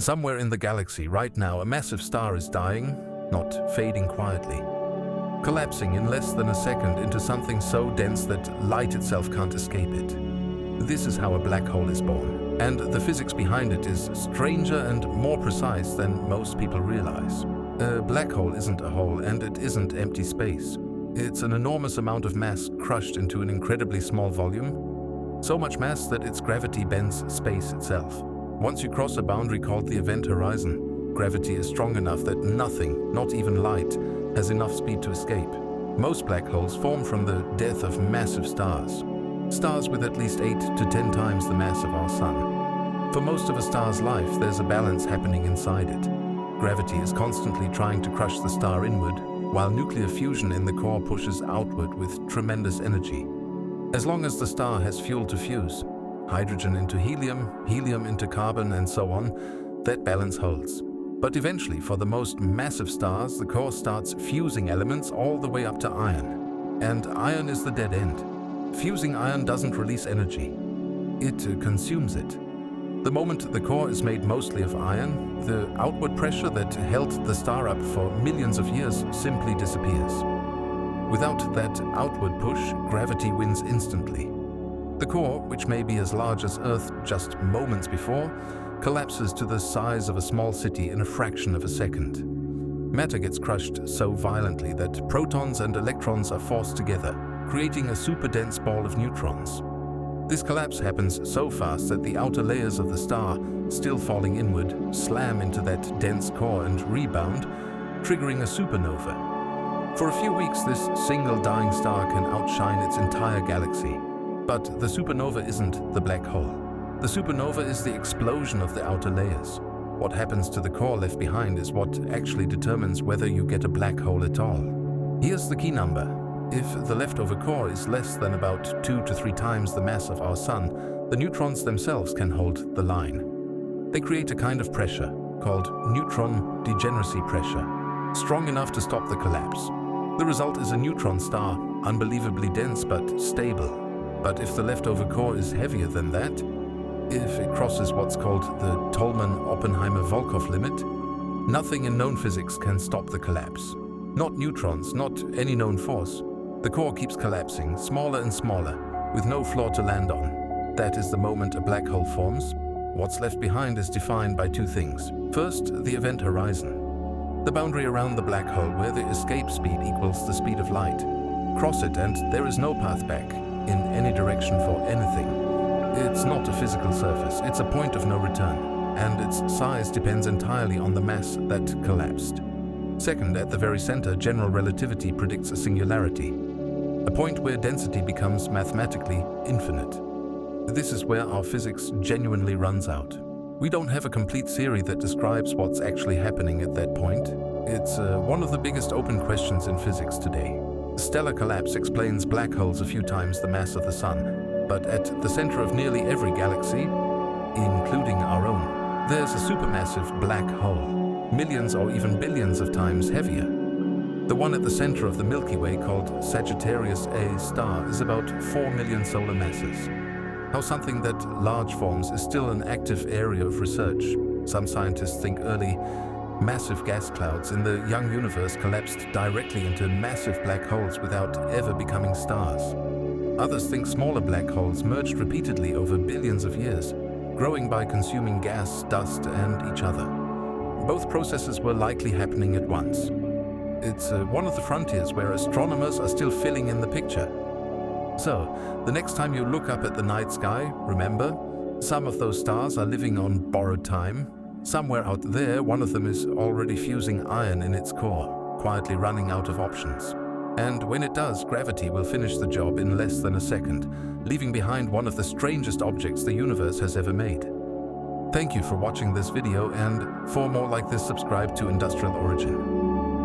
Somewhere in the galaxy right now, a massive star is dying, not fading quietly, collapsing in less than a second into something so dense that light itself can't escape it. This is how a black hole is born, and the physics behind it is stranger and more precise than most people realize. A black hole isn't a hole, and it isn't empty space. It's an enormous amount of mass crushed into an incredibly small volume, so much mass that its gravity bends space itself. Once you cross a boundary called the event horizon, gravity is strong enough that nothing, not even light, has enough speed to escape. Most black holes form from the death of massive stars. Stars with at least 8 to 10 times the mass of our Sun. For most of a star's life, there's a balance happening inside it. Gravity is constantly trying to crush the star inward, while nuclear fusion in the core pushes outward with tremendous energy. As long as the star has fuel to fuse, hydrogen into helium, helium into carbon, and so on, that balance holds. But eventually, for the most massive stars, the core starts fusing elements all the way up to iron. And iron is the dead end. Fusing iron doesn't release energy. It consumes it. The moment the core is made mostly of iron, the outward pressure that held the star up for millions of years simply disappears. Without that outward push, gravity wins instantly. The core, which may be as large as Earth just moments before, collapses to the size of a small city in a fraction of a second. Matter gets crushed so violently that protons and electrons are forced together, creating a super dense ball of neutrons. This collapse happens so fast that the outer layers of the star, still falling inward, slam into that dense core and rebound, triggering a supernova. For a few weeks, this single dying star can outshine its entire galaxy. But the supernova isn't the black hole. The supernova is the explosion of the outer layers. What happens to the core left behind is what actually determines whether you get a black hole at all. Here's the key number. If the leftover core is less than about 2 to 3 times the mass of our Sun, the neutrons themselves can hold the line. They create a kind of pressure called neutron degeneracy pressure, strong enough to stop the collapse. The result is a neutron star, unbelievably dense but stable. But if the leftover core is heavier than that, if it crosses what's called the Tolman-Oppenheimer-Volkoff limit, nothing in known physics can stop the collapse. Not neutrons, not any known force. The core keeps collapsing, smaller and smaller, with no floor to land on. That is the moment a black hole forms. What's left behind is defined by 2 things. First, the event horizon. The boundary around the black hole where the escape speed equals the speed of light. Cross it and there is no path back, in any direction for anything. It's not a physical surface, it's a point of no return, and its size depends entirely on the mass that collapsed. Second, at the very center, general relativity predicts a singularity, a point where density becomes mathematically infinite. This is where our physics genuinely runs out. We don't have a complete theory that describes what's actually happening at that point. It's one of the biggest open questions in physics today. Stellar collapse explains black holes a few times the mass of the Sun, but at the center of nearly every galaxy, including our own, there's a supermassive black hole, millions or even billions of times heavier. The one at the center of the Milky Way, called Sagittarius A star, is about 4 million solar masses. How something that large forms is still an active area of research. Some scientists think early, massive gas clouds in the young universe collapsed directly into massive black holes without ever becoming stars. Others think smaller black holes merged repeatedly over billions of years, growing by consuming gas, dust, and each other. Both processes were likely happening at once. It's one of the frontiers where astronomers are still filling in the picture. So, the next time you look up at the night sky, remember, some of those stars are living on borrowed time. Somewhere out there, one of them is already fusing iron in its core, quietly running out of options. And when it does, gravity will finish the job in less than a second, leaving behind one of the strangest objects the universe has ever made. Thank you for watching this video, and for more like this, subscribe to Industrial Origin.